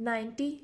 90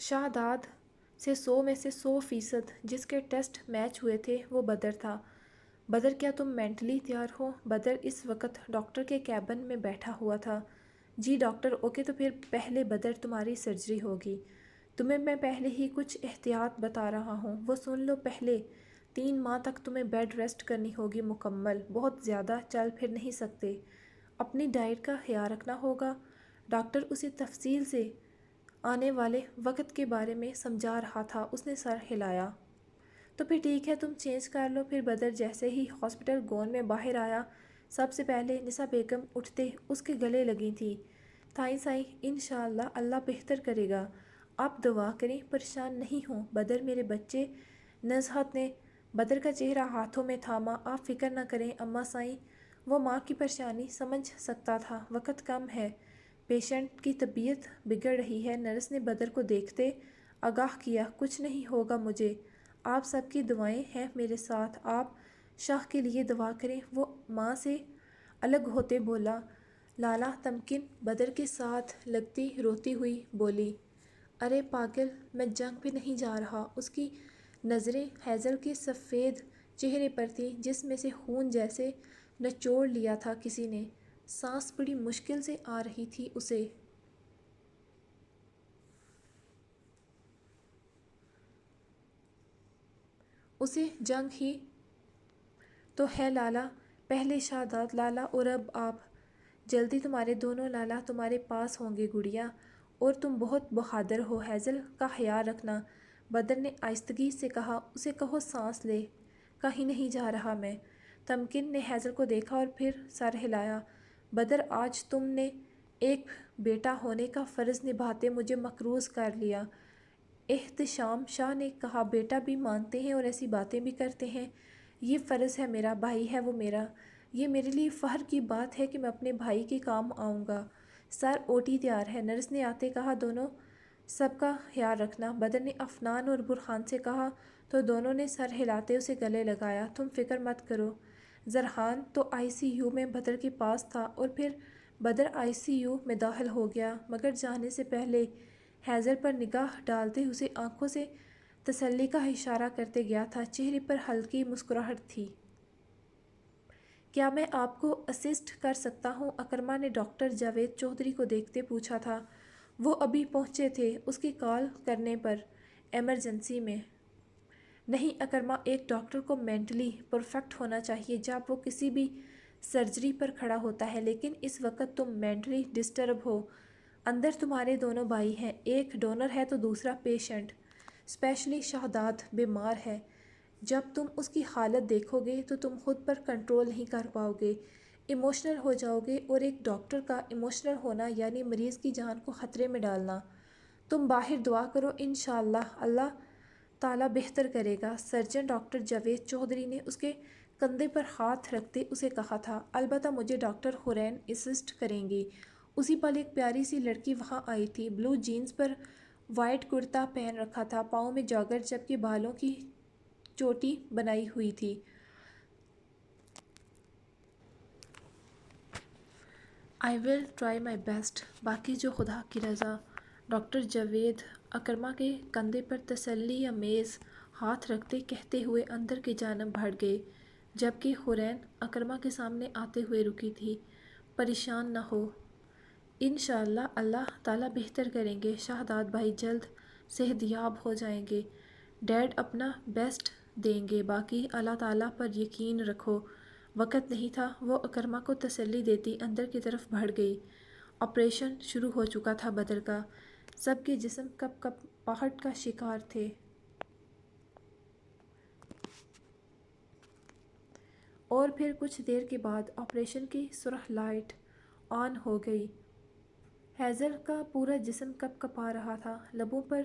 شہداد سے 100 میں سے 100% جس کے ٹیسٹ میچ ہوئے تھے وہ بدر تھا۔ بدر کیا تم مینٹلی تیار ہو؟ بدر اس وقت ڈاکٹر کے کیبن میں بیٹھا ہوا تھا۔ جی ڈاکٹر، اوکے تو پھر پہلے بدر تمہاری سرجری ہوگی۔ تمہیں میں پہلے ہی کچھ احتیاط بتا رہا ہوں، وہ سن لو۔ پہلے 3 ماہ تک تمہیں بیڈ ریسٹ کرنی ہوگی مکمل، بہت زیادہ چل پھر نہیں سکتے۔ اپنی ڈائٹ کا خیال رکھنا ہوگا۔ ڈاکٹر اسے تفصیل سے آنے والے وقت کے بارے میں سمجھا رہا تھا۔ اس نے سر ہلایا۔ تو پھر ٹھیک ہے، تم چینج کر لو۔ پھر بدر جیسے ہی ہاسپٹل گون میں باہر آیا، سب سے پہلے نسا بیگم اٹھتے اس کے گلے لگی تھی۔ تھائیں سائیں، انشاءاللہ اللہ بہتر کرے گا، آپ دعا کریں، پریشان نہیں ہوں بدر میرے بچے۔ نزہت نے بدر کا چہرہ ہاتھوں میں تھاما۔ آپ فکر نہ کریں اماں سائیں، وہ ماں کی پریشانی سمجھ سکتا تھا، وقت کم ہے، پیشنٹ کی طبیعت بگڑ رہی ہے۔ نرس نے بدر کو دیکھتے آگاہ کیا، کچھ نہیں ہوگا مجھے، آپ سب کی دعائیں ہیں میرے ساتھ، آپ شاہ کے لیے دعا کریں۔ وہ ماں سے الگ ہوتے بولا، لالا تمکن بدر کے ساتھ لگتی روتی ہوئی بولی، ارے پاگل، میں جنگ پہ نہیں جا رہا۔ اس کی نظریں ہیزل کے سفید چہرے پر تھیں جس میں سے خون جیسے نچوڑ لیا تھا کسی نے۔ سانس بڑی مشکل سے آ رہی تھی اسے جنگ ہی تو ہے لالا، پہلے شہادت لالا اور اب آپ، جلدی تمہارے دونوں لالا تمہارے پاس ہوں گے گڑیا، اور تم بہت بہادر ہو، ہیزل کا خیال رکھنا۔ بدر نے آہستگی سے کہا، اسے کہو سانس لے، کہیں نہیں جا رہا میں۔ تمکن نے ہیزل کو دیکھا اور پھر سر ہلایا۔ بدر، آج تم نے ایک بیٹا ہونے کا فرض نبھاتے مجھے مقروض کر لیا۔ احتشام شاہ نے کہا، بیٹا بھی مانتے ہیں اور ایسی باتیں بھی کرتے ہیں، یہ فرض ہے میرا، بھائی ہے وہ میرا، یہ میرے لیے فخر کی بات ہے کہ میں اپنے بھائی کے کام آؤں گا۔ سر اوٹی تیار ہے، نرس نے آتے کہا، دونوں سب کا خیال رکھنا۔ بدر نے افنان اور برہان سے کہا تو دونوں نے سر ہلاتے اسے گلے لگایا۔ تم فکر مت کرو۔ زرحان تو ICU میں بدر کے پاس تھا اور پھر بدر ICU میں داخل ہو گیا، مگر جانے سے پہلے ہیزل پر نگاہ ڈالتے اسے آنکھوں سے تسلی کا اشارہ کرتے گیا تھا، چہرے پر ہلکی مسکراہٹ تھی۔ کیا میں آپ کو اسسٹ کر سکتا ہوں؟ اکرما نے ڈاکٹر جاوید چودھری کو دیکھتے پوچھا تھا۔ وہ ابھی پہنچے تھے اس کی کال کرنے پر، ایمرجنسی میں۔ نہیں اکرما، ایک ڈاکٹر کو مینٹلی پرفیکٹ ہونا چاہیے جب وہ کسی بھی سرجری پر کھڑا ہوتا ہے، لیکن اس وقت تم مینٹلی ڈسٹرب ہو۔ اندر تمہارے دونوں بھائی ہیں، ایک ڈونر ہے تو دوسرا پیشنٹ، اسپیشلی شہداد بیمار ہے۔ جب تم اس کی حالت دیکھو گے تو تم خود پر کنٹرول نہیں کر پاؤ گے، ایموشنل ہو جاؤ گے، اور ایک ڈاکٹر کا ایموشنل ہونا یعنی مریض کی جان کو خطرے میں ڈالنا۔ تم باہر دعا کرو، انشاءاللہ اللہ تعالیٰ بہتر کرے گا۔ سرجن ڈاکٹر جاوید چودھری نے اس کے کندھے پر ہاتھ رکھتے اسے کہا تھا، البتہ مجھے ڈاکٹر حورین اسسٹ کریں گی۔ اسی پل ایک پیاری سی لڑکی وہاں آئی تھی، بلو جینز پر وائٹ کرتا پہن رکھا تھا، پاؤں میں جاگر، جبکہ بالوں کی چوٹی بنائی ہوئی تھی۔ آئی ول ٹرائی مائی بیسٹ، باقی جو خدا کی رضا۔ ڈاکٹر جاوید اکرما کے کندھے پر تسلی آمیز ہاتھ رکھتے کہتے ہوئے اندر کی جانب بڑھ گئے، جبکہ حورین اکرما کے سامنے آتے ہوئے رکی تھی۔ پریشان نہ ہو، انشاءاللہ اللہ تعالیٰ بہتر کریں گے، شہداد بھائی جلد صحتیاب ہو جائیں گے، ڈیڈ اپنا بیسٹ دیں گے، باقی اللہ تعالیٰ پر یقین رکھو۔ وقت نہیں تھا، وہ اکرما کو تسلی دیتی اندر کی طرف بڑھ گئی۔ آپریشن شروع ہو چکا تھا بدر کا، سب کے جسم کپ کپاہٹ کا شکار تھے۔ اور پھر کچھ دیر کے بعد آپریشن کی سرخ لائٹ آن ہو گئی۔ ہیزل کا پورا جسم کپ کپا رہا تھا، لبوں پر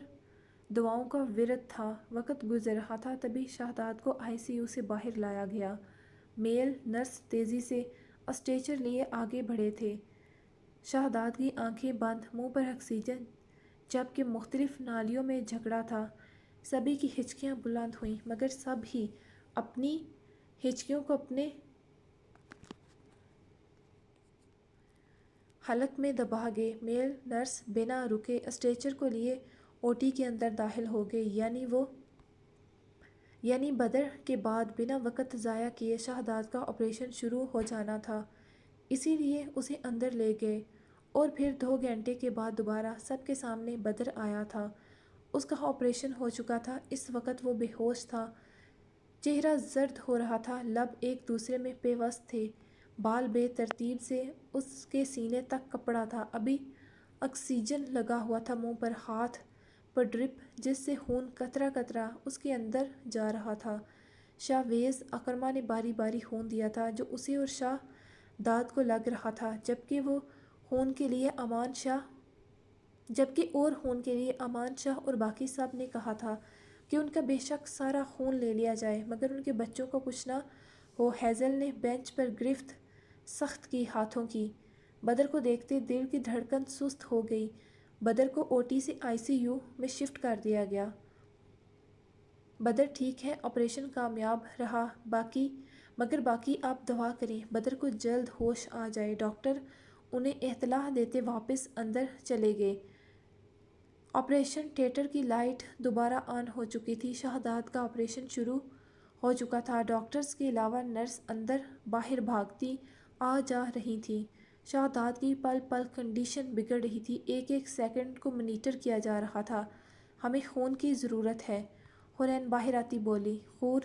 دعاؤں کا ورد تھا۔ وقت گزر رہا تھا، تبھی شہداد کو ICU سے باہر لایا گیا۔ میل نرس تیزی سے اسٹریچر لیے آگے بڑھے تھے۔ شہداد کی آنکھیں بند، منہ پر آکسیجن جبکہ مختلف نالیوں میں جھگڑا تھا۔ سبھی کی ہچکیاں بلند ہوئیں، مگر سب ہی اپنی ہچکیوں کو اپنے حلق میں دبا گئے۔ میل نرس بنا رکے اسٹریچر کو لیے اوٹی کے اندر داخل ہو گئی، یعنی بدر کے بعد بنا وقت ضائع کیے شہداد کا آپریشن شروع ہو جانا تھا، اسی لیے اسے اندر لے گئے اور پھر 2 گھنٹے کے بعد دوبارہ سب کے سامنے بدر آیا تھا۔ اس کا آپریشن ہو چکا تھا، اس وقت وہ بے ہوش تھا، چہرہ زرد ہو رہا تھا، لب ایک دوسرے میں پیوست تھے، بال بے ترتیب سے اس کے سینے تک کپڑا تھا، ابھی آکسیجن لگا ہوا تھا منہ پر، ہاتھ پر ڈرپ جس سے خون قطرہ قطرہ اس کے اندر جا رہا تھا۔ شاہ ویز اکرما نے باری باری خون دیا تھا جو اسے اور شاہ داد کو لگ رہا تھا، جبکہ خون کے لیے امان شاہ اور باقی سب نے کہا تھا کہ ان کا بے شک سارا خون لے لیا جائے مگر ان کے بچوں کو کچھ نہ ہو۔ ہیزل نے بینچ پر گرفت سخت کی ہاتھوں کی۔ بدر کو دیکھتے دل کی دھڑکن سست ہو گئی۔ بدر کو اوٹی سے ICU میں شفٹ کر دیا گیا۔ بدر ٹھیک ہے، آپریشن کامیاب رہا، مگر باقی آپ دعا کریں بدر کو جلد ہوش آ جائے۔ ڈاکٹر انہیں اطلاع دیتے واپس اندر چلے گئے۔ آپریشن تھیٹر کی لائٹ دوبارہ آن ہو چکی تھی، شہداد کا آپریشن شروع ہو چکا تھا، ڈاکٹرز کے علاوہ نرس اندر باہر بھاگتی آ جا رہی تھیں۔ شہداد کی پل پل کنڈیشن بگڑ رہی تھی، ایک ایک سیکنڈ کو مانیٹر کیا جا رہا تھا۔ ہمیں خون کی ضرورت ہے، حورین باہر آتی بولی۔ خور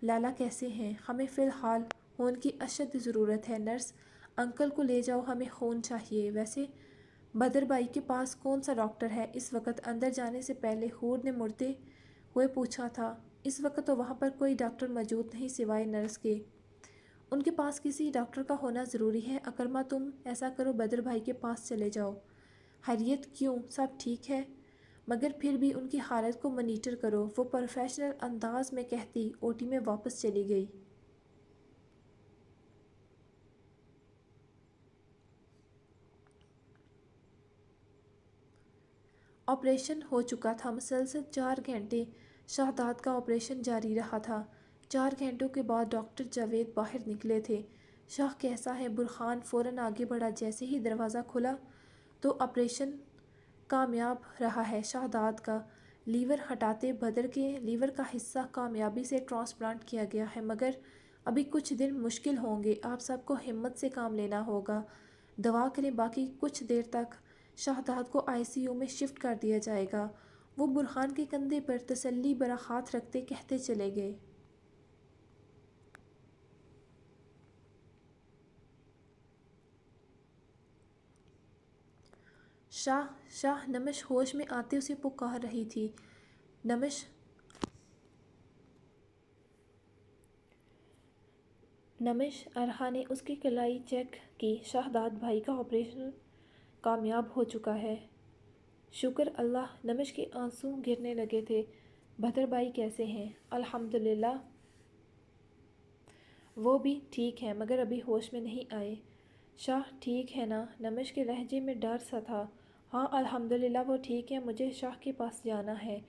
لالا کیسے ہیں؟ ہمیں فی الحال خون کی اشد ضرورت ہے، نرس انکل کو لے جاؤ، ہمیں خون چاہیے۔ ویسے بدر بھائی کے پاس کون سا ڈاکٹر ہے؟ اس وقت اندر جانے سے پہلے حور نے مڑتے ہوئے پوچھا تھا۔ اس وقت تو وہاں پر کوئی ڈاکٹر موجود نہیں سوائے نرس کے۔ ان کے پاس کسی ڈاکٹر کا ہونا ضروری ہے۔ اکرما تم ایسا کرو، بدر بھائی کے پاس چلے جاؤ۔ خیریت؟ کیوں، سب ٹھیک ہے؟ مگر پھر بھی ان کی حالت کو مانیٹر کرو، وہ پروفیشنل انداز میں کہتی اوٹی میں واپس چلی گئی۔ آپریشن ہو چکا تھا، مسلسل 4 گھنٹے شہداد کا آپریشن جاری رہا تھا۔ 4 گھنٹوں کے بعد ڈاکٹر جاوید باہر نکلے تھے۔ شاہ کیسا ہے؟ برہان فوراً آگے بڑھا۔ جیسے ہی دروازہ کھلا تو آپریشن کامیاب رہا ہے، شہداد کا لیور ہٹاتے بدر کے لیور کا حصہ کامیابی سے ٹرانسپلانٹ کیا گیا ہے، مگر ابھی کچھ دن مشکل ہوں گے، آپ سب کو ہمت سے کام لینا ہوگا، دعا کریں باقی کچھ دیر تک شہداد کو ICU میں شفٹ کر دیا جائے گا۔ وہ برہان کے کندھے پر تسلی بھرا ہاتھ رکھتے کہتے چلے گئے۔ شاہ نمش ہوش میں آتے اسے پکار رہی تھی۔ نمش ارہا نے اس کی کلائی چیک کی۔ شہداد بھائی کا آپریشن کامیاب ہو چکا ہے، شکر اللہ۔ نمش کے آنسو گرنے لگے تھے۔ بدر بھائی کیسے ہیں؟ الحمدللہ، وہ بھی ٹھیک ہیں مگر ابھی ہوش میں نہیں آئے۔ شاہ ٹھیک ہے نا؟ نمش کے لہجے میں ڈر سا تھا۔ ہاں الحمدللہ وہ ٹھیک ہے، مجھے شاہ کے پاس جانا ہے۔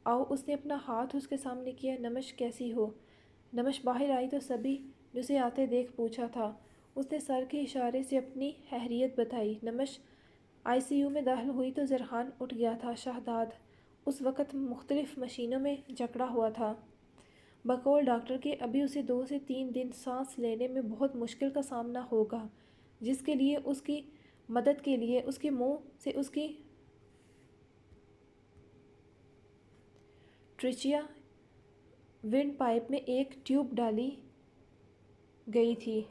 آؤ۔ اس نے اپنا ہاتھ اس کے سامنے کیا۔ نمش کیسی ہو؟ نمش باہر آئی تو سبھی نے اسے آتے دیکھ پوچھا تھا۔ اس نے سر کے اشارے سے اپنی خیریت بتائی۔ نمش ICU میں داخل ہوئی تو ذرحان اٹھ گیا تھا۔ شہداد اس وقت مختلف مشینوں میں جکڑا ہوا تھا۔ بقول ڈاکٹر کے ابھی اسے 2 سے 3 دن سانس لینے میں بہت مشکل کا سامنا ہوگا، جس کے لیے اس کی مدد کے لیے اس کے منہ سے اس کی ٹریچیا ونڈ پائپ میں ایک ٹیوب ڈالی گئی تھی۔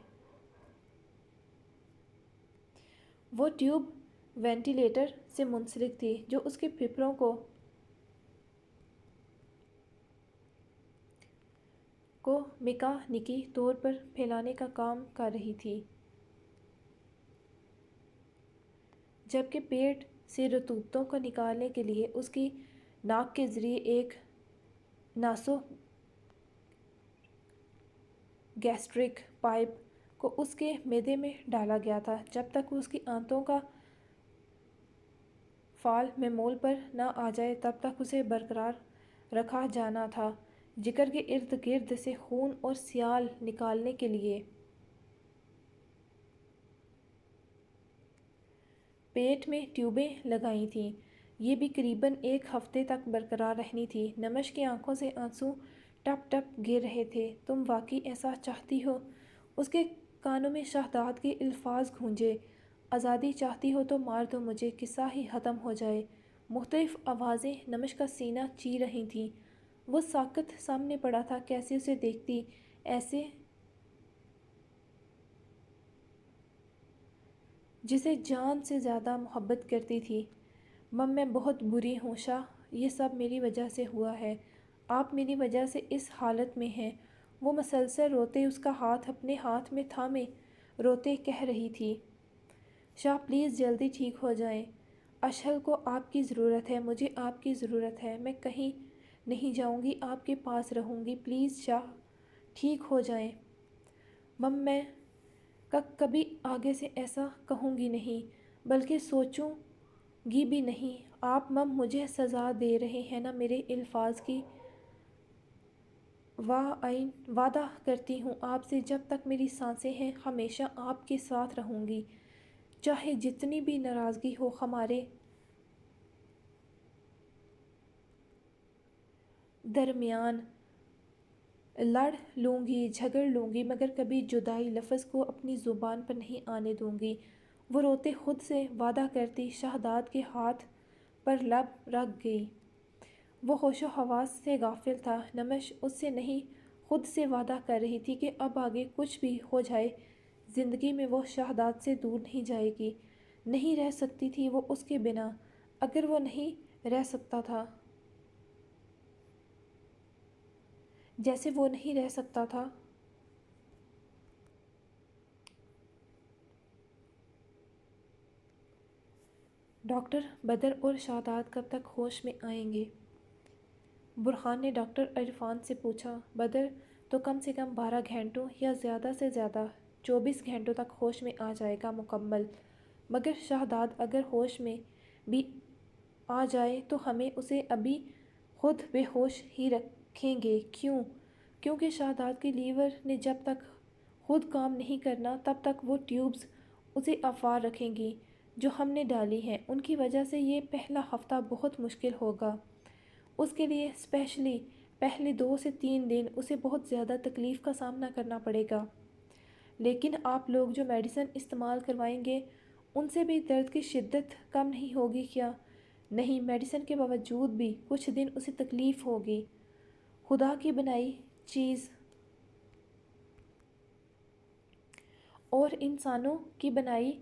وہ ٹیوب وینٹیلیٹر سے منسلک تھی جو اس کے پھیپھڑوں کو میکانیکی طور پر پھیلانے کا کام کر رہی تھی، جبکہ پیٹ سے رطوبتوں کو نکالنے کے لیے اس کی ناک کے ذریعے ایک ناسو گیسٹرک پائپ کو اس کے معدے میں ڈالا گیا تھا۔ جب تک اس کی آنتوں کا فال معمول پر نہ آ جائے تب تک اسے برقرار رکھا جانا تھا۔ جگر کے ارد گرد سے خون اور سیال نکالنے کے لیے پیٹ میں ٹیوبیں لگائی تھیں۔ یہ بھی قریباً 1 ہفتے تک برقرار رہنی تھی۔ نمش کی آنکھوں سے آنسو ٹپ ٹپ گر رہے تھے۔ تم واقعی ایسا چاہتی ہو؟ اس کے کانوں میں شہداد کے الفاظ گونجے۔ آزادی چاہتی ہو تو مار دو مجھے، قصہ ہی ختم ہو جائے۔ مختلف آوازیں نمش کا سینہ چیر رہی تھیں۔ وہ ساکت سامنے پڑا تھا، کیسے اسے دیکھتی، ایسے جسے جان سے زیادہ محبت کرتی تھی۔ مم میں بہت بری ہوں شاہ، یہ سب میری وجہ سے ہوا ہے۔ آپ میری وجہ سے اس حالت میں ہیں۔ وہ مسلسل روتے اس کا ہاتھ اپنے ہاتھ میں تھامے روتے کہہ رہی تھی، شاہ پلیز جلدی ٹھیک ہو جائیں۔ اشہل کو آپ کی ضرورت ہے، مجھے آپ کی ضرورت ہے۔ میں کہیں نہیں جاؤں گی، آپ کے پاس رہوں گی، پلیز شاہ ٹھیک ہو جائیں۔ مم میں کبھی آگے سے ایسا کہوں گی نہیں، بلکہ سوچوں گی بھی نہیں۔ آپ مم مجھے سزا دے رہے ہیں نا میرے الفاظ کی؟ وعدہ کرتی ہوں آپ سے، جب تک میری سانسیں ہیں ہمیشہ آپ کے ساتھ رہوں گی، چاہے جتنی بھی ناراضگی ہو ہمارے درمیان۔ لڑ لوں گی، جھگڑ لوں گی، مگر کبھی جدائی لفظ کو اپنی زبان پر نہیں آنے دوں گی۔ وہ روتے خود سے وعدہ کرتی شہداد کے ہاتھ پر لب رکھ گئی۔ وہ ہوش و حواس سے غافل تھا۔ نمش اس سے نہیں خود سے وعدہ کر رہی تھی کہ اب آگے کچھ بھی ہو جائے زندگی میں وہ شہداد سے دور نہیں جائے گی، نہیں رہ سکتی تھی وہ اس کے بنا۔ اگر وہ نہیں رہ سکتا تھا جیسے وہ نہیں رہ سکتا تھا، ڈاکٹر بدر اور شہداد کب تک ہوش میں آئیں گے؟ برہان نے ڈاکٹر عرفان سے پوچھا۔ بدر تو کم سے کم 12 گھنٹوں یا زیادہ سے زیادہ 24 گھنٹوں تک ہوش میں آ جائے گا مکمل، مگر شہداد اگر ہوش میں بھی آ جائے تو ہمیں اسے ابھی خود بے ہوش ہی رکھیں گے۔ کیوں؟ کیونکہ شہداد کے لیور نے جب تک خود کام نہیں کرنا تب تک وہ ٹیوبز اسے افوار رکھیں گی جو ہم نے ڈالی ہیں۔ ان کی وجہ سے یہ پہلا ہفتہ بہت مشکل ہوگا اس کے لیے، اسپیشلی پہلے 2 سے 3 دن اسے بہت زیادہ تکلیف کا سامنا کرنا پڑے گا۔ لیکن آپ لوگ جو میڈیسن استعمال کروائیں گے ان سے بھی درد کی شدت کم نہیں ہوگی کیا؟ نہیں، میڈیسن کے باوجود بھی کچھ دن اسے تکلیف ہوگی۔ خدا کی بنائی چیز اور انسانوں کی بنائی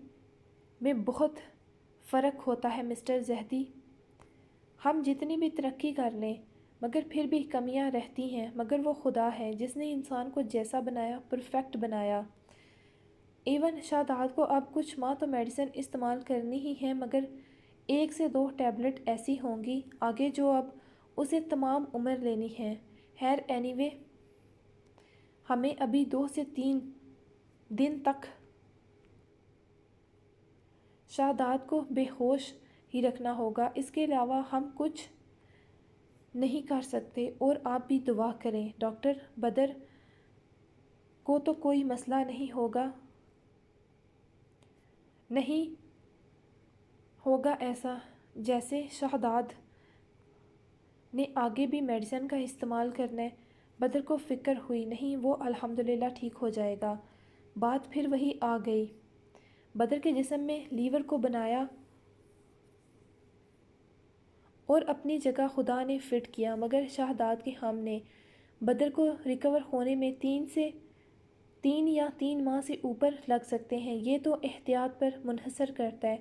میں بہت فرق ہوتا ہے مسٹر زہدی۔ ہم جتنی بھی ترقی کر لیں مگر پھر بھی کمیاں رہتی ہیں، مگر وہ خدا ہے جس نے انسان کو جیسا بنایا پرفیکٹ بنایا۔ ایون شہداد کو اب کچھ ماہ تو میڈیسن استعمال کرنی ہی ہے، مگر 1 سے 2 ٹیبلٹ ایسی ہوں گی آگے جو اب اسے تمام عمر لینی ہیں۔ خیر اینی وے، ہمیں ابھی 2 سے 3 دن تک شہداد کو بے ہوش ہی رکھنا ہوگا، اس کے علاوہ ہم کچھ نہیں کر سکتے۔ اور آپ بھی دعا کریں۔ ڈاکٹر بدر کو تو کوئی مسئلہ نہیں ہوگا؟ نہیں ہوگا ایسا جیسے شہداد نے آگے بھی میڈیسن کا استعمال کرنا ہے؟ بدر کو فکر ہوئی۔ نہیں، وہ الحمدللہ ٹھیک ہو جائے گا۔ بات پھر وہی آ گئی۔ بدر کے جسم میں لیور کو بنایا اور اپنی جگہ خدا نے فٹ کیا، مگر شہداد کے ہم نے بدر کو ریکور ہونے میں 3 یا 3 ماہ سے اوپر لگ سکتے ہیں۔ یہ تو احتیاط پر منحصر کرتا ہے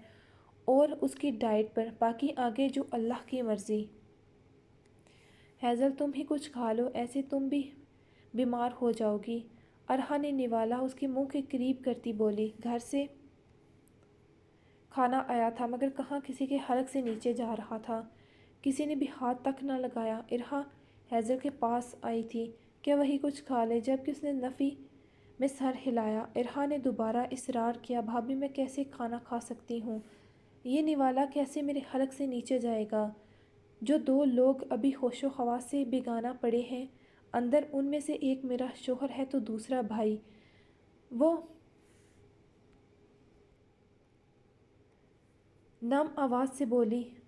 اور اس کی ڈائٹ پر، باقی آگے جو اللہ کی مرضی۔ ہیزل تم ہی کچھ کھا لو، ایسے تم بھی بیمار ہو جاؤ گی۔ ارہا نے نوالا اس کے منہ کے قریب کرتی بولی، گھر سے کھانا آیا تھا مگر کہاں کسی کے حلق سے نیچے جا رہا تھا، کسی نے بھی ہاتھ تک نہ لگایا۔ ارہا ہیزل کے پاس آئی تھی کہ وہی کچھ کھا لے، جبکہ اس نے نفی میں سر ہلایا۔ ارہا نے دوبارہ اصرار کیا، بھابھی میں کیسے کھانا کھا سکتی ہوں؟ یہ نوالا کیسے میرے حلق سے نیچے جائے گا؟ جو 2 لوگ ابھی ہوش و حواس سے بیگانہ پڑے ہیں اندر، ان میں سے ایک میرا شوہر ہے تو دوسرا بھائی۔ وہ نم آواز سے بولی،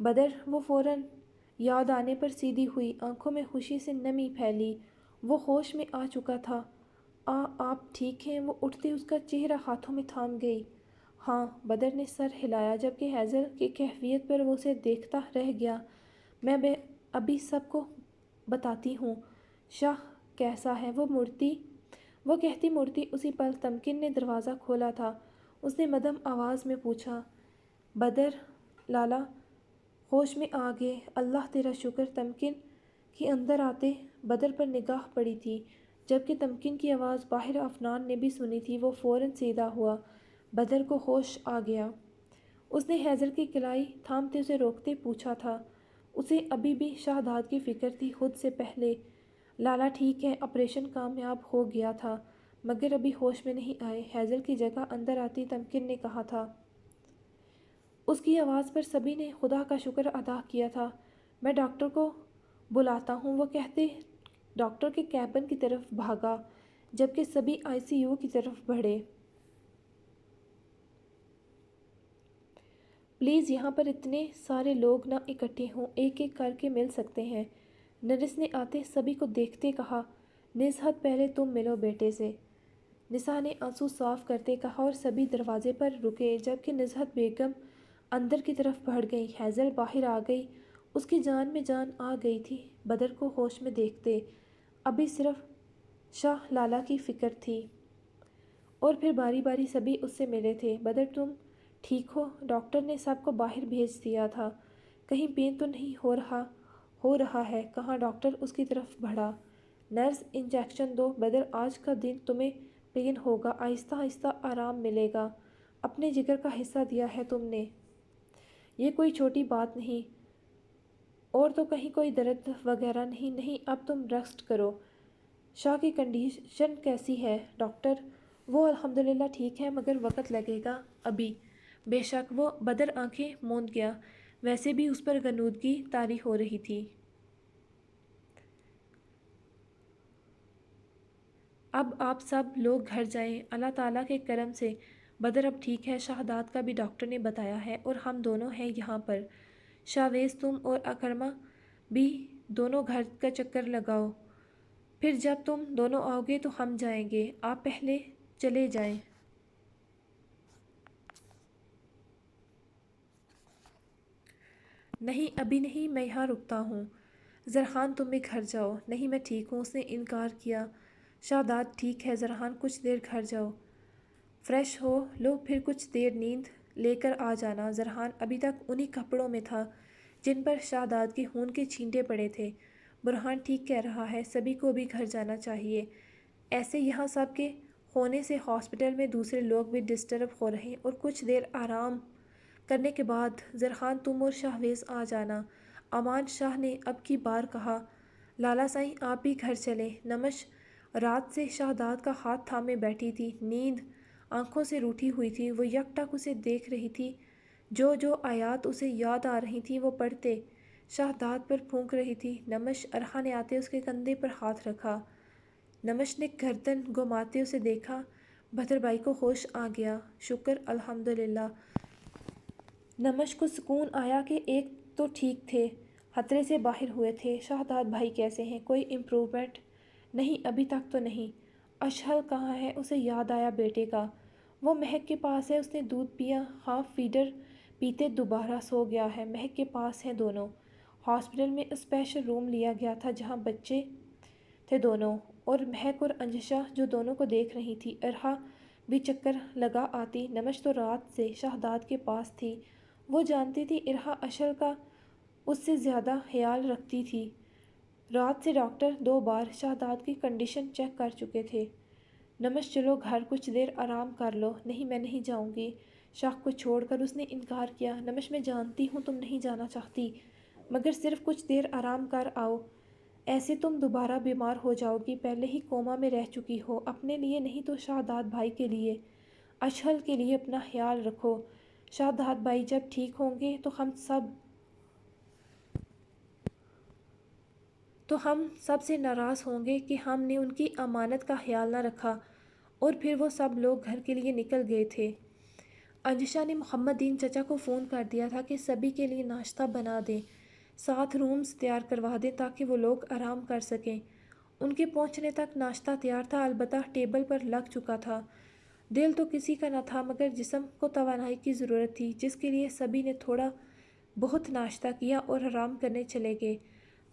بدر وہ فوراً یاد آنے پر سیدھی ہوئی، آنکھوں میں خوشی سے نمی پھیلی۔ وہ ہوش میں آ چکا تھا۔ آپ ٹھیک ہیں؟ وہ اٹھتے اس کا چہرہ ہاتھوں میں تھام گئی۔ ہاں، بدر نے سر ہلایا، جبکہ ہیزل کی کیفیت پر وہ اسے دیکھتا رہ گیا۔ میں ابھی سب کو بتاتی ہوں۔ شاہ کیسا ہے؟ وہ کہتی مڑتی اسی پل تمکن نے دروازہ کھولا تھا۔ اس نے مدھم آواز میں پوچھا، بدر لالا ہوش میں آ گئے؟ اللہ تیرا شکر۔ تمکن کی اندر آتے بدر پر نگاہ پڑی تھی، جبکہ تمکن کی آواز باہر عفنان نے بھی سنی تھی۔ وہ فوراً سیدھا ہوا۔ بدر کو ہوش آ گیا۔ اس نے ہیزل کی کلائی تھامتے اسے روکتے پوچھا تھا۔ اسے ابھی بھی شہداد کی فکر تھی، خود سے پہلے۔ لالا ٹھیک ہے، آپریشن کامیاب ہو گیا تھا، مگر ابھی ہوش میں نہیں آئے۔ ہیزل کی جگہ اندر آتی تمکن نے کہا تھا۔ اس کی آواز پر سبھی نے خدا کا شکر ادا کیا تھا۔ میں ڈاکٹر کو بلاتا ہوں، وہ کہتے ڈاکٹر کے کیبن کی طرف بھاگا، جبکہ سبھی آئی سی یو کی طرف بڑھے۔ پلیز یہاں پر اتنے سارے لوگ نہ اکٹھے ہوں، ایک ایک کر کے مل سکتے ہیں۔ نرس نے آتے سبھی کو دیکھتے کہا، نزہت پہلے تم ملو بیٹے سے۔ نساء نے آنسو صاف کرتے کہا اور سبھی دروازے پر رکے، جبکہ نزہت بیگم اندر کی طرف بڑھ گئی۔ ہیزل باہر آ گئی، اس کی جان میں جان آ گئی تھی۔ بدر کو ہوش میں دیکھتے ابھی صرف شاہ لالا کی فکر تھی، اور پھر باری باری سبھی اس سے ملے تھے۔ بدر تم ٹھیک ہو؟ ڈاکٹر نے سب کو باہر بھیج دیا تھا، کہیں پین تو نہیں ہو رہا ہے؟ کہاں؟ ڈاکٹر اس کی طرف بڑھا۔ نرس انجیکشن دو۔ بدر آج کا دن تمہیں پین ہوگا، آہستہ آہستہ آرام ملے گا۔ اپنے جگر کا حصہ دیا ہے تم نے، یہ کوئی چھوٹی بات نہیں۔ اور تو کہیں کوئی درد وغیرہ نہیں؟ نہیں، اب تم ریسٹ کرو۔ شاہ کی کنڈیشن کیسی ہے؟ ڈاکٹر وہ الحمدللہ ٹھیک ہے، مگر وقت لگے گا ابھی۔ بے شک۔ وہ بدر آنکھیں موند گیا، ویسے بھی اس پر غنودگی طاری ہو رہی تھی۔ اب آپ سب لوگ گھر جائیں، اللہ تعالیٰ کے کرم سے بدر اب ٹھیک ہے۔ شہداد کا بھی ڈاکٹر نے بتایا ہے، اور ہم دونوں ہیں یہاں پر۔ شاویز تم اور اکرمہ بھی دونوں گھر کا چکر لگاؤ، پھر جب تم دونوں آؤ گے تو ہم جائیں گے۔ آپ پہلے چلے جائیں۔ نہیں ابھی نہیں، میں یہاں رکتا ہوں۔ زرحان تم بھی گھر جاؤ۔ نہیں میں ٹھیک ہوں، اس نے انکار کیا۔ شہداد ٹھیک ہے زرحان، کچھ دیر گھر جاؤ، فریش ہو لو، پھر کچھ دیر نیند لے کر آ جانا۔ زرحان ابھی تک انہی کپڑوں میں تھا جن پر شہداد کے خون کے چھینٹے پڑے تھے۔ برہان ٹھیک کہہ رہا ہے، سبھی کو بھی گھر جانا چاہیے، ایسے یہاں سب کے ہونے سے ہاسپٹل میں دوسرے لوگ بھی ڈسٹرب ہو رہے، اور کچھ دیر آرام کرنے کے بعد زرحان تم اور شاہویز آ جانا۔ امان شاہ نے اب کی بار کہا، لالا سائیں آپ بھی گھر چلیں۔ نمش رات سے شہداد کا ہاتھ تھامے بیٹھی تھی، نیند آنکھوں سے روٹھی ہوئی تھی۔ وہ یک ٹک اسے دیکھ رہی تھی، جو آیات اسے یاد آ رہی تھیں وہ پڑھتے شہداد پر پھونک رہی تھی۔ نمش ارحا نے آتے اس کے کندھے پر ہاتھ رکھا۔ نمش نے گردن گھماتے اسے دیکھا۔ بدر بھائی کو ہوش آ گیا، شکر الحمدللہ۔ نمش کو سکون آیا کہ ایک تو ٹھیک تھے، خطرے سے باہر ہوئے تھے۔ شہداد بھائی کیسے ہیں؟ کوئی امپروومنٹ؟ نہیں ابھی تک تو نہیں۔ اشہل کہاں ہے؟ اسے یاد آیا بیٹے کا۔ وہ مہک کے پاس ہے، اس نے دودھ پیا، ہاف فیڈر پیتے دوبارہ سو گیا ہے۔ مہک کے پاس ہیں دونوں۔ ہاسپٹل میں اسپیشل روم لیا گیا تھا جہاں بچے تھے دونوں، اور مہک اور انجشا جو دونوں کو دیکھ رہی تھی۔ ارحا بھی چکر لگا آتی۔ نمش تو رات سے شہداد کے پاس تھی، وہ جانتی تھی ارحا اشہل کا اس سے زیادہ خیال رکھتی تھی۔ رات سے ڈاکٹر 2 بار شہداد کی کنڈیشن چیک کر چکے تھے۔ نمش چلو گھر، کچھ دیر آرام کر لو۔ نہیں میں نہیں جاؤں گی، شاہ کو چھوڑ کر اس نے انکار کیا۔ نمش میں جانتی ہوں تم نہیں جانا چاہتی، مگر صرف کچھ دیر آرام کر آؤ، ایسے تم دوبارہ بیمار ہو جاؤ گی، پہلے ہی کوما میں رہ چکی ہو۔ اپنے لیے نہیں تو شہداد بھائی کے لیے، اشہل کے لیے اپنا خیال رکھو۔ شہداد بھائی جب ٹھیک ہوں گے تو ہم سب سے ناراض ہوں گے کہ ہم نے ان کی امانت کا خیال نہ رکھا۔ اور پھر وہ سب لوگ گھر کے لیے نکل گئے تھے۔ انجشا نے محمد دین چچا کو فون کر دیا تھا کہ سبھی کے لیے ناشتہ بنا دیں، 7 رومز تیار کروا دیں تاکہ وہ لوگ آرام کر سکیں۔ ان کے پہنچنے تک ناشتہ تیار تھا، البتہ ٹیبل پر لگ چکا تھا۔ دل تو کسی کا نہ تھا مگر جسم کو توانائی کی ضرورت تھی، جس کے لیے سبھی نے تھوڑا بہت ناشتہ کیا اور آرام کرنے چلے گئے۔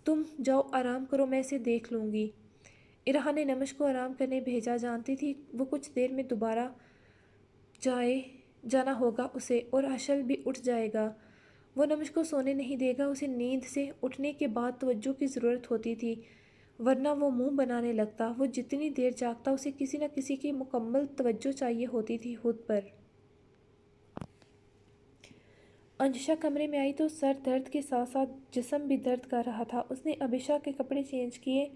تم جاؤ آرام کرو، میں اسے دیکھ لوں گی۔ ارہا نے نمش کو آرام کرنے بھیجا، جانتی تھی وہ کچھ دیر میں دوبارہ جانا ہوگا اسے، اور اشل بھی اٹھ جائے گا۔ وہ نمش کو سونے نہیں دے گا، اسے نیند سے اٹھنے کے بعد توجہ کی ضرورت ہوتی تھی، ورنہ وہ منہ بنانے لگتا۔ وہ جتنی دیر جاگتا اسے کسی نہ کسی کی مکمل توجہ چاہیے ہوتی تھی خود پر۔ انجشا کمرے میں آئی تو سر درد کے ساتھ ساتھ جسم بھی درد کر رہا تھا۔ اس نے ابیشا کے کپڑے چینج کیے،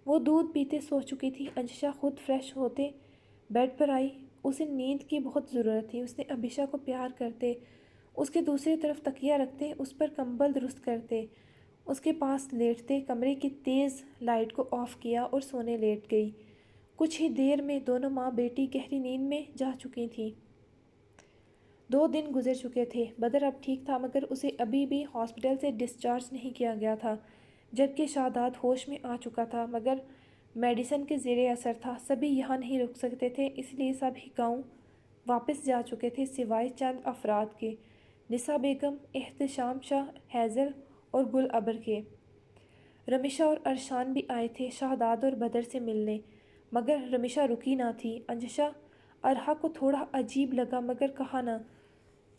وہ دودھ پیتے سو چکی تھی۔ انجشا خود فریش ہوتے بیڈ پر آئی، اسے نیند کی بہت ضرورت تھی۔ اس نے ابیشا کو پیار کرتے، اس کے دوسری طرف تکیہ رکھتے، اس پر کمبل درست کرتے، اس کے پاس لیٹتے، کمرے کی تیز لائٹ کو آف کیا اور سونے لیٹ گئی۔ کچھ ہی دیر میں دونوں ماں بیٹی گہری نیند میں جا چکی تھیں۔ 2 دن گزر چکے تھے۔ بدر اب ٹھیک تھا مگر اسے ابھی بھی ہاسپٹل سے ڈسچارج نہیں کیا گیا تھا، جبکہ شاداب ہوش میں آ چکا تھا مگر میڈیسن کے زیر اثر تھا۔ سبھی یہاں نہیں رک سکتے تھے، اس لیے سب ہی گاؤں واپس جا چکے تھے سوائے چند افراد کے، نسا بیگم، احتشام شاہ، ہیزل اور گل ابر کے۔ رمیشہ اور ارشان بھی آئے تھے شہداد اور بدر سے ملنے، مگر رمیشہ رکی نہ تھی۔ انجشا ارہا کو تھوڑا عجیب لگا مگر کہا نہ۔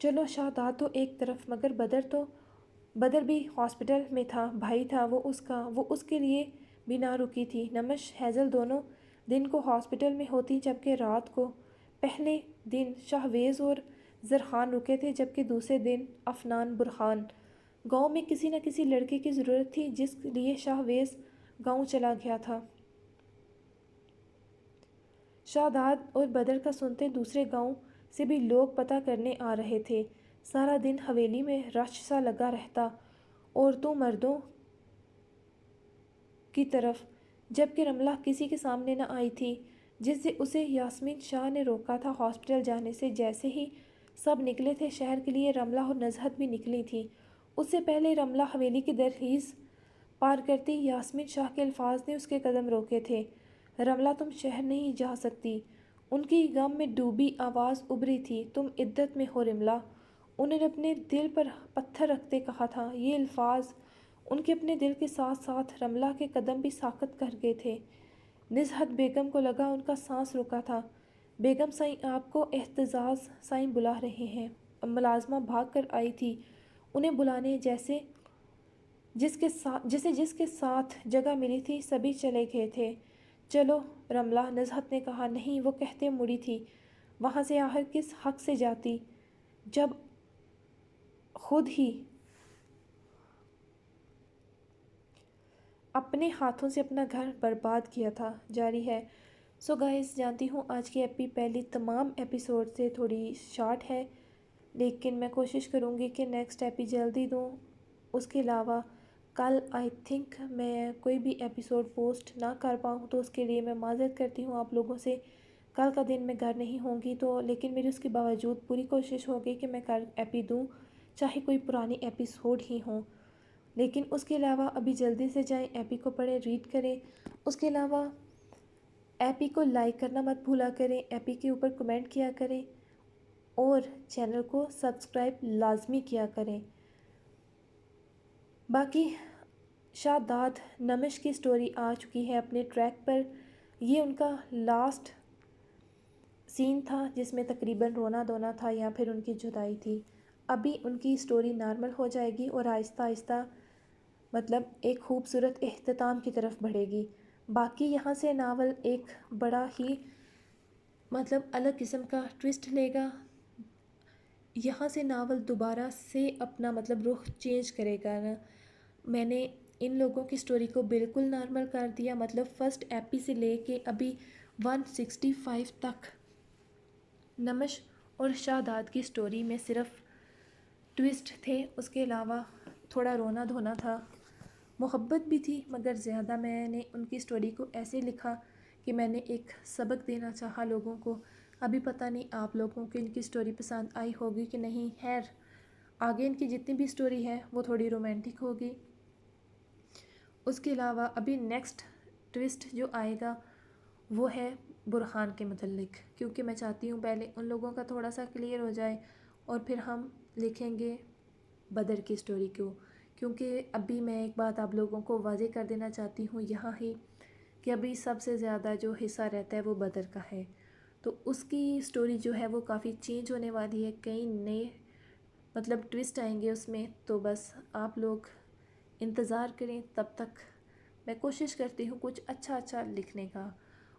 چلو شہداد تو ایک طرف، مگر بدر بھی ہاسپٹل میں تھا، بھائی تھا وہ اس کا، وہ اس کے لیے بھی نہ رکی تھی۔ نمش، ہیزل دونوں دن کو ہاسپٹل میں ہوتی، جبکہ رات کو۔ پہلے دن شاہویز اور زرخان رکے تھے، جبکہ دوسرے دن افنان، برہان۔ گاؤں میں کسی نہ کسی لڑکے کی ضرورت تھی، جس لیے شاہویز گاؤں چلا گیا تھا۔ شہداد اور بدر کا سنتے دوسرے گاؤں سے بھی لوگ پتہ کرنے آ رہے تھے۔ سارا دن حویلی میں رش سا لگا رہتا، عورتوں مردوں کی طرف، جبکہ رملہ کسی کے سامنے نہ آئی تھی، جس سے اسے یاسمین شاہ نے روکا تھا ہاسپٹل جانے سے۔ جیسے ہی سب نکلے تھے شہر کے لیے، رملہ اور نزہت بھی نکلی تھیں۔ اس سے پہلے رملہ حویلی کی دہلیز پار کرتی یاسمین شاہ کے الفاظ نے اس کے قدم روکے تھے۔ رملہ، تم شہر نہیں جا سکتی۔ ان کی غم میں ڈوبی آواز ابھری تھی۔ تم عدت میں ہو رملہ، انہوں نے اپنے دل پر پتھر رکھتے کہا تھا۔ یہ الفاظ ان کے اپنے دل کے ساتھ ساتھ رملہ کے قدم بھی ساکت کر گئے تھے۔ نزہت بیگم کو لگا ان کا سانس رکا تھا۔ بیگم صاحب آپ کو اعتزاز صاحب بلا رہے ہیں۔ ملازمہ بھاگ کر آئی تھی انہیں بلانے، جس کے ساتھ جگہ ملی تھی سبھی چلے گئے تھے۔ چلو رملہ، نزہت نے کہا۔ نہیں، وہ کہتے مڑی تھی، وہاں سے آخر کس حق سے جاتی جب خود ہی اپنے ہاتھوں سے اپنا گھر برباد کیا تھا۔ جاری ہے۔ سو گائز، جانتی ہوں آج کی پہلی تمام ایپیسوڈ سے تھوڑی شارٹ ہے، لیکن میں کوشش کروں گی کہ نیکسٹ جلدی دوں۔ اس کے علاوہ کل آئی تھنک میں کوئی بھی ایپیسوڈ پوسٹ نہ کر پاؤں، تو اس کے لیے میں معذرت کرتی ہوں آپ لوگوں سے۔ کل کا دن میں گھر نہیں ہوں گی، لیکن میری اس کے باوجود پوری کوشش ہوگی کہ میں کل دوں، چاہے کوئی پرانی ایپیسوڈ ہی ہوں۔ لیکن اس کے علاوہ ابھی جلدی سے جائیں، ایپی کو پڑھیں، ریڈ کریں۔ اس کے علاوہ ایپی کو لائک کرنا مت بھولا کریں، ایپی کے اوپر کمنٹ کیا کریں اور چینل کو سبسکرائب لازمی کیا کریں۔ باقی شاداد نمش کی سٹوری آ چکی ہے اپنے ٹریک پر۔ یہ ان کا لاسٹ سین تھا جس میں تقریباً رونا دھونا تھا یا پھر ان کی جدائی تھی۔ ابھی ان کی سٹوری نارمل ہو جائے گی اور آہستہ آہستہ ایک خوبصورت اختتام کی طرف بڑھے گی۔ باقی یہاں سے ناول ایک بڑا ہی الگ قسم کا ٹویسٹ لے گا۔ یہاں سے ناول دوبارہ سے اپنا رخ چینج کرے گا نا۔ میں نے ان لوگوں کی سٹوری کو بالکل نارمل کر دیا، فرسٹ ایپی سے لے کے ابھی 165 تک نمش اور شہداد کی سٹوری میں صرف ٹویسٹ تھے، اس کے علاوہ تھوڑا رونا دھونا تھا، محبت بھی تھی، مگر زیادہ میں نے ان کی سٹوری کو ایسے لکھا کہ میں نے ایک سبق دینا چاہا لوگوں کو ابھی پتہ نہیں آپ لوگوں کو ان کی سٹوری پسند آئی ہوگی کہ نہیں. خیر آگے ان کی جتنی بھی سٹوری ہے وہ تھوڑی رومانٹک ہوگی. اس کے علاوہ ابھی نیکسٹ ٹوسٹ جو آئے گا وہ ہے برہان کے متعلق، کیونکہ میں چاہتی ہوں پہلے ان لوگوں کا تھوڑا سا کلیئر ہو جائے اور پھر ہم لکھیں گے بدر کی سٹوری کو. کیونکہ ابھی میں ایک بات آپ لوگوں کو واضح کر دینا چاہتی ہوں یہاں ہی کہ ابھی سب سے زیادہ جو حصہ رہتا ہے وہ بدر کا ہے، تو اس کی سٹوری جو ہے وہ کافی چینج ہونے والی ہے. کئی نئے مطلب ٹوسٹ آئیں گے اس میں، تو بس آپ لوگ انتظار کریں. تب تک میں کوشش کرتی ہوں کچھ اچھا لکھنے کا.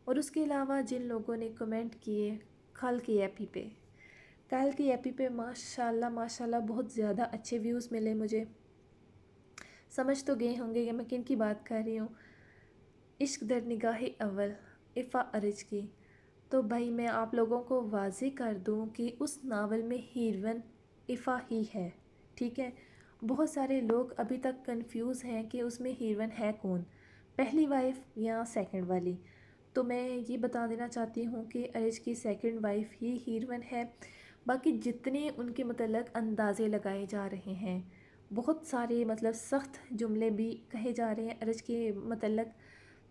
اور اس کے علاوہ جن لوگوں نے کمنٹ کیے کل کی ایپی پہ ماشاءاللہ بہت زیادہ اچھے ویوز ملے. مجھے سمجھ تو گئے ہوں گے کہ میں کن کی بات کر رہی ہوں. عشق در نگاہ اول افا ارج کی. تو بھائی میں آپ لوگوں کو واضح کر دوں کہ اس ناول میں ہیروین افا ہی ہے، ٹھیک ہے. بہت سارے لوگ ابھی تک کنفیوز ہیں کہ اس میں ہیروین ہے کون، پہلی وائف یا سیکنڈ والی. تو میں یہ بتا دینا چاہتی ہوں کہ ارج کی سیکنڈ وائف ہی ہیروین ہے. باقی جتنے ان کے متعلق اندازے لگائے جا رہے ہیں، بہت سارے مطلب سخت جملے بھی کہے جا رہے ہیں ارج کے متعلق.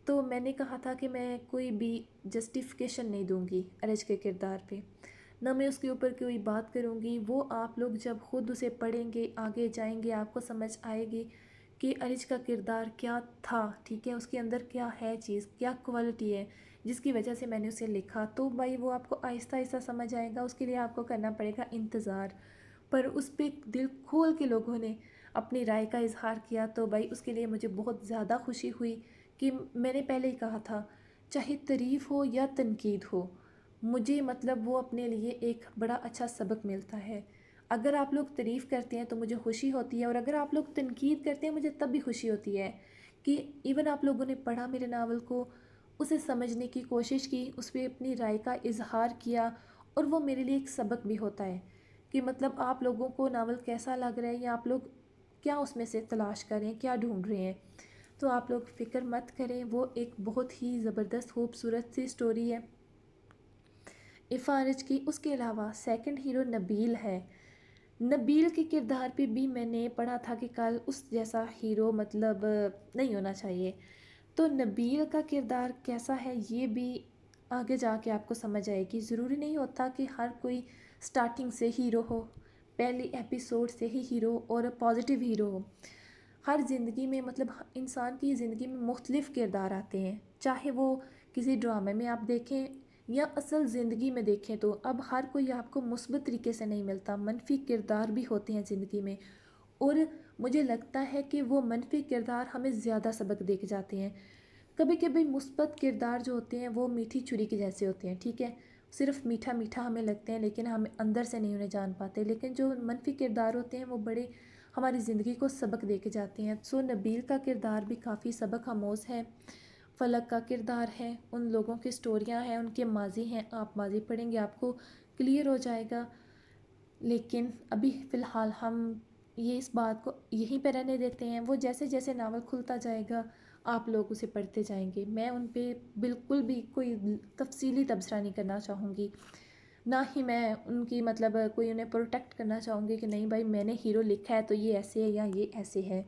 تو میں نے کہا تھا کہ میں کوئی بھی جسٹیفیکیشن نہیں دوں گی ارج کے کردار پہ، نہ میں اس کے اوپر کوئی بات کروں گی. وہ آپ لوگ جب خود اسے پڑھیں گے آگے جائیں گے آپ کو سمجھ آئے گی کہ ارج کا کردار کیا تھا، ٹھیک ہے. اس کے اندر کیا ہے چیز، کیا کوالٹی ہے جس کی وجہ سے میں نے اسے لکھا. تو بھائی وہ آپ کو آہستہ سمجھ آئے گا. اس کے لیے آپ کو کرنا پڑے گا انتظار. پر اس پہ دل کھول کے لوگوں نے اپنی رائے کا اظہار کیا، تو بھائی اس کے لیے مجھے بہت زیادہ خوشی ہوئی. کہ میں نے پہلے ہی کہا تھا چاہے تعریف ہو یا تنقید ہو، مجھے مطلب وہ اپنے لیے ایک بڑا اچھا سبق ملتا ہے. اگر آپ لوگ تعریف کرتے ہیں تو مجھے خوشی ہوتی ہے، اور اگر آپ لوگ تنقید کرتے ہیں مجھے تب بھی خوشی ہوتی ہے کہ ایون آپ لوگوں نے پڑھا میرے ناول کو، اسے سمجھنے کی کوشش کی، اس پہ اپنی رائے کا اظہار کیا. اور وہ میرے لیے ایک سبق بھی ہوتا ہے کہ مطلب آپ لوگوں کو ناول کیسا لگ رہا ہے یا آپ لوگ کیا اس میں سے تلاش کریں، کیا ڈھونڈ رہے ہیں. تو آپ لوگ فکر مت کریں، وہ ایک بہت ہی زبردست خوبصورت سی سٹوری ہے افا ارج کی. اس کے علاوہ سیکنڈ ہیرو نبیل ہے. نبیل کے کردار پہ بھی میں نے پڑھا تھا کہ کل اس جیسا ہیرو مطلب نہیں ہونا چاہیے. تو نبیل کا کردار کیسا ہے یہ بھی آگے جا کے آپ کو سمجھ آئے گی. ضروری نہیں ہوتا کہ ہر کوئی سٹارٹنگ سے ہیرو ہو، پہلی ایپیسوڈ سے ہی ہیرو اور پازیٹیو ہیرو ہو. ہر زندگی میں مطلب انسان کی زندگی میں مختلف کردار آتے ہیں، چاہے وہ کسی ڈرامے میں آپ دیکھیں یا اصل زندگی میں دیکھیں. تو اب ہر کوئی آپ کو مثبت طریقے سے نہیں ملتا، منفی کردار بھی ہوتے ہیں زندگی میں. اور مجھے لگتا ہے کہ وہ منفی کردار ہمیں زیادہ سبق دے کے جاتے ہیں. کبھی کبھی مثبت کردار جو ہوتے ہیں وہ میٹھی چھری کے جیسے ہوتے ہیں، ٹھیک ہے، صرف میٹھا میٹھا ہمیں لگتے ہیں لیکن ہم اندر سے نہیں انہیں جان پاتے. لیکن جو منفی کردار ہوتے ہیں وہ بڑے ہماری زندگی کو سبق دے کے جاتے ہیں. سو نبیل کا کردار بھی کافی سبق آموز ہے. فلک کا کردار ہے، ان لوگوں کی سٹوریاں ہیں، ان کے ماضی ہیں، آپ ماضی پڑھیں گے آپ کو کلیئر ہو جائے گا. لیکن ابھی فی الحال ہم یہ اس بات کو یہیں پہ رہنے دیتے ہیں. وہ جیسے جیسے ناول کھلتا جائے گا آپ لوگ اسے پڑھتے جائیں گے. میں ان پہ بالکل بھی کوئی تفصیلی تبصرہ نہیں کرنا چاہوں گی، نہ ہی میں ان کی مطلب کوئی انہیں پروٹیکٹ کرنا چاہوں گی کہ نہیں بھائی میں نے ہیرو لکھا ہے تو یہ ایسے ہے یا یہ ایسے ہے.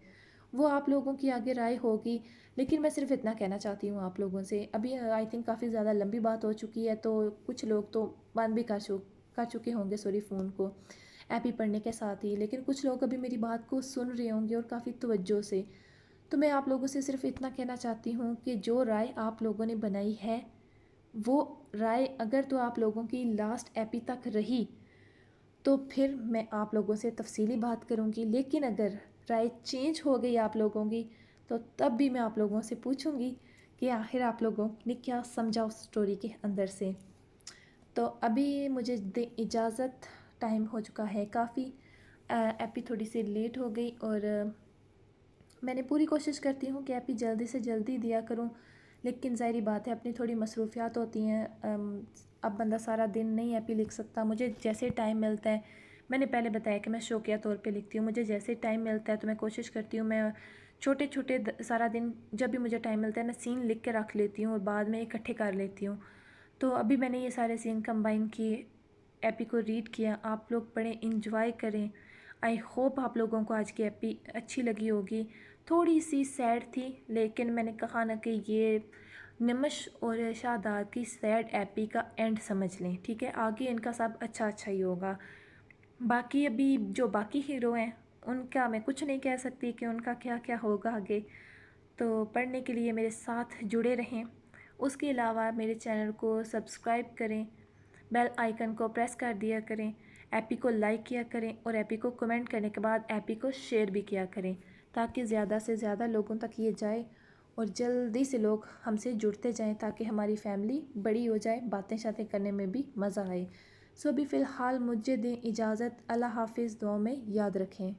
وہ آپ لوگوں کی آگے رائے ہوگی. لیکن میں صرف اتنا کہنا چاہتی ہوں آپ لوگوں سے، ابھی آئی تھنک کافی زیادہ لمبی بات ہو چکی ہے، تو کچھ لوگ تو بند بھی کر چکے ہوں گے فون کو ایپی پڑھنے کے ساتھ ہی، لیکن کچھ لوگ ابھی میری بات کو سن رہے ہوں گے اور کافی توجہ سے. تو میں آپ لوگوں سے صرف اتنا کہنا چاہتی ہوں کہ جو رائے آپ لوگوں نے بنائی ہے وہ رائے اگر تو آپ لوگوں کی لاسٹ ایپی تک رہی تو پھر میں آپ لوگوں سے تفصیلی بات کروں گی. لیکن اگر رائے چینج ہو گئی آپ لوگوں کی تو تب بھی میں آپ لوگوں سے پوچھوں گی کہ آخر آپ لوگوں نے کیا سمجھا اس سٹوری کے اندر سے. تو ابھی مجھے اجازت، ٹائم ہو چکا ہے کافی، ایپی تھوڑی سی لیٹ ہو گئی اور میں نے پوری کوشش کرتی ہوں کہ ایپی جلدی سے جلدی دیا کروں. لیکن ظاہری بات ہے اپنی تھوڑی مصروفیات ہوتی ہیں، اب بندہ سارا دن نہیں ایپی لکھ سکتا. مجھے جیسے ٹائم ملتا ہے، میں نے پہلے بتایا کہ میں شوقیہ طور پہ لکھتی ہوں، مجھے جیسے ٹائم ملتا ہے تو میں کوشش کرتی ہوں میں چھوٹے سارا دن جب بھی مجھے ٹائم ملتا ہے میں سین لکھ کے رکھ لیتی ہوں اور بعد میں اکٹھے کر لیتی ہوں. تو ابھی میں نے یہ سارے سین کمبائن کیے، ایپی کو ریڈ کیا، آپ لوگ پڑھیں، انجوائے کریں۔ آئی ہوپ آپ لوگوں کو آج کی ایپی اچھی لگی ہوگی۔ تھوڑی سی سیڈ تھی، لیکن میں نے کہا نا کہ یہ نمش اور شاداب کی سیڈ ایپی کا اینڈ سمجھ لیں، ٹھیک ہے؟ آگے ان کا سب اچھا اچھا ہی ہوگا۔ باقی ابھی جو باقی ہیرو ہیں ان کا میں کچھ نہیں کہہ سکتی کہ ان کا کیا کیا ہوگا آگے، تو پڑھنے کے لیے میرے ساتھ جڑے رہیں۔ اس کے علاوہ میرے چینل کو سبسکرائب کریں، بیل آئیکن کو پریس کر دیا کریں، ایپی کو لائک کیا کریں، اور ایپی کو کمنٹ کرنے کے بعد ایپی کو شیئر بھی کیا کریں، تاکہ زیادہ سے زیادہ لوگوں تک یہ جائے اور جلدی سے لوگ ہم سے جڑتے جائیں، تاکہ ہماری فیملی بڑی ہو جائے، باتیں شاتیں کرنے میں بھی مزہ آئے۔ سو ابھی فی الحال مجھے دیں اجازت، اللہ حافظ، دعاؤں میں یاد رکھیں۔